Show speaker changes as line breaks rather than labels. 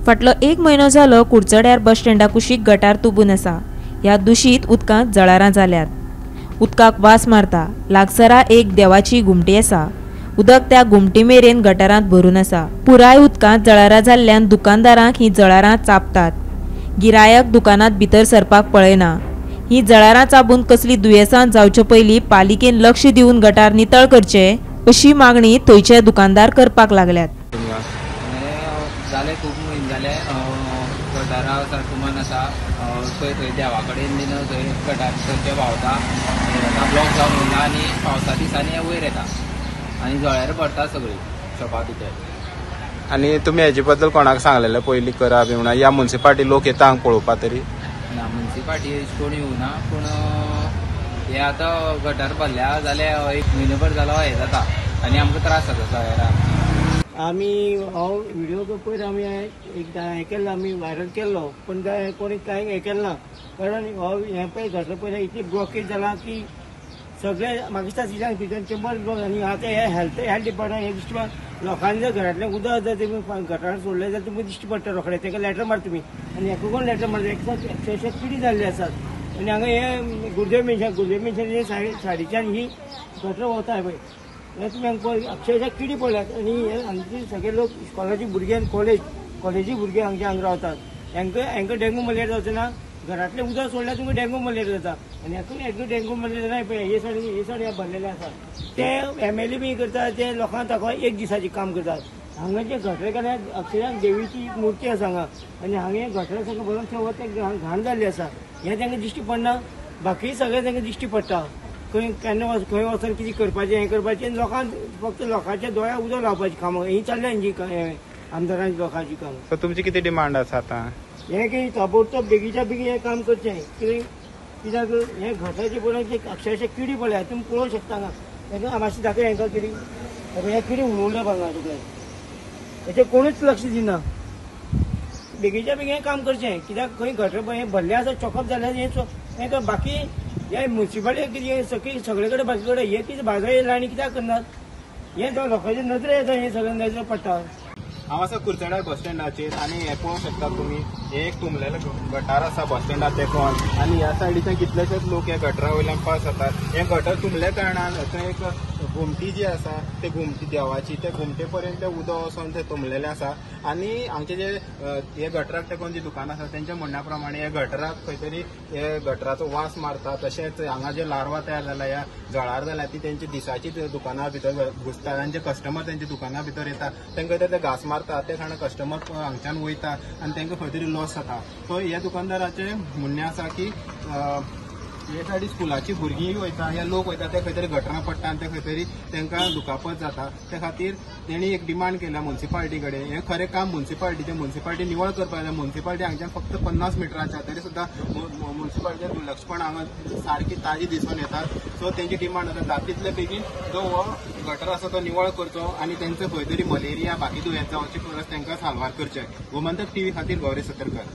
फाटलो 1 म्हयनो जालो कुडचड्यार बस स्टँडा कुशीक गटार तुबून आसा। ह्या दूषित उदकांत जळारां जाल्यात। उदकाक वास मारता। लागसरा एक देवाची घुमटी आसा। उदक त्या घुमटी मेरेन गटारांत भरून आसा। पुराय उदकांत जळारां जाल्ल्यान दुकानदारांक ही जळारां चाबतात। गिरायक दुकानांत भितर सरपाक पळयना। ही जळारां चाबून कसली दुयेंसां जावचे पयलीं पालिकेन लक्ष दिवन गटार नितळ करचे अशी मागणी थंयचे दुकानदार करपाक लागल्यात।
जाले खूब म्हयने जाले गटारा सारकुमान आसा थंय थंय देवा कडेन बीन थंय गटार थंयचे व्हांवता ब्लॉक जावन उरला आनी पावसा दिसांनी वयर येता आनी जळारां भरता सगळी शॉपा भितर।
आनी तुमी हेजे बद्दल कोणाक सांगलेलें पयलीं करा बी म्हणून या म्युनिसिपालिटी लोक येता हांगा पळोवपा तरी?
ना म्युनिसिपालिटी कोण येवना पूण हे आतां गटार भरल्या जाल्यार 1 म्हयनोभर जालो हे जाता आनी आमकां त्रास जाता जळारां।
आमी हो व्हिडिओ पयर आमी एकदां हें केल्लो आमी व्हायरल केल्लो पूण कोणी कांय हें केलें ना कारण हो हें पळय घटना पयलीं इतली ब्लॉकेज जाला की सगळे म्हाका दिसता सिजन भितर चेंबर ब्लॉक आनी आतां हे हेल्थ डिपार्टमेंट हे दिश्टी पडटा लोकांनी जर घरांतलें उदक जर तुमी गटारांत सोडलें जाल्यार तुमकां दिश्टी पडटा रोखडें ताका लेटर मार तुमी आनी हेका कोण लेटर मारता अक्षरशः किडी जाल्ली आसात आनी हांगा हे गुर्देव मेन्शन सायडीच्यान ही गटर वता पळय हे तुमी हांगा पळय अक्षरशः किडी पडल्यात आनी हे हांगचे सगळे लोक इस्कॉलाची भुरगे आनी कॉलेजी भुरगे हांगा रावतात हांकां डेंगू मलेरिया जावचे ना घरांतलें उदक सोडल्यार तुमकां डेंगू मलेरिया जाता आनी हाका डेंगू मलेरिया जाय पळय हे सायड हे भरलेले आसात ते MLA बी करतात ते लोकांक दाखोवन 1 दिसाचें काम करतात। हांगा जे गटर केल्यात अक्षरशः देवीची मुर्ती आसा हांगा आनी हांगा हे गटर सगळें भरून ठेवत ते घाण जाल्ली आसा हें तांकां दिश्टी पडना बाकी सगळें तांकां दिश्टी पडटा केन्ना खंय वचून कितें करपाचें हें करपाचें लोकांक फक्त लोकांच्या दोळ्याक उदक लावपाची कामां ही चल्ल्या हेंची आमदारांची लोकांची कामां।
सो तुमची कितें डिमांड आसा आतां?
हें की ताबडतोब बेगीच्या बेगीन हें काम करचें कित्याक हें घटाची पळोवन अक्षरशः किडी पडल्या तुमी पळोवंक शकता हांगा हेका मातशी दाखय हेंका किडी हे किडी उडोवल्या बघा तुका हेचेर कोणूच लक्ष दिना बेगीच्या बेगीन हें काम करचें कित्याक खंय गटर हें भरलें आसा चॉकअप जाल्यार हें बाकी हे म्युनिसिपालिटी कितें सगळे कडेन बाकी कडेन हे कितें बाजार येयला आनी कित्याक करनात हें लोकांचे नजरे येता हें सगळें नजरे पडटा।
हांव आसा कुडचड्यार बस स्टँडाचेर आनी हे पळोवंक शकता तुमी हे एक तुंबलेले गटार आसा बस स्टँडार तेकोन आनी ह्या सायडीच्यान कितलेशेच लोक ह्या गटरा वयल्यान पास जातात। हे गटर तुंबले कारणान थंय एक घुमटी जी आसा ते घुमटी देवाची ते घुमटे पर्यंत उदक वचोन थंय तुंबलेलें आसा आनी हांगचे जे हे गटराक तेकोन जी दुकानां आसा तेंच्या म्हणण्या प्रमाणे हे गटराक खंय तरी हे गटराचो वास मारता तशेंच हांगा जे लार्वा तयार जाला ह्या जळार जाल्या ती तेंची दिसाची दुकानां भितर घुसतात आनी जे कस्टमर तेंच्या दुकानां भितर येता तांकां ते घास मारता ते कारण कस्टमर हांगच्यान वयता आनी तांकां खंय तरी लॉस जाता। सो ह्या दुकानदाराचें म्हणणें आसा की हे सायडी स्कुलाची भुरगीं वयता या लोक वयता ते खंय तरी गटरां पडटा आनी ते खंय तरी तांकां दुखापत जाता त्या खातीर तेणी एक डिमांड केल्या म्युनिसिपालिटी कडेन हें खरें काम म्युनिसिपालिटी निवळ करपाक जाय। म्युनिसिपालिटी हांगच्यान फक्त 50 मिटरांच्या तरी सुद्दां म्युनिसिपालिटीचें दुर्लक्षपण हांगा सारकी ताजी दिसून येता। सो तेंची डिमांड आसा जाता तितले बेगीन जो हो गटर आसा तो निवळ करचो आनी तेंचो खंय तरी मलेरिया बाकी दुयेंसां जावची परस तांकां साल्वार करचें। गोमंतक TV खातीर गौरी सतरकर।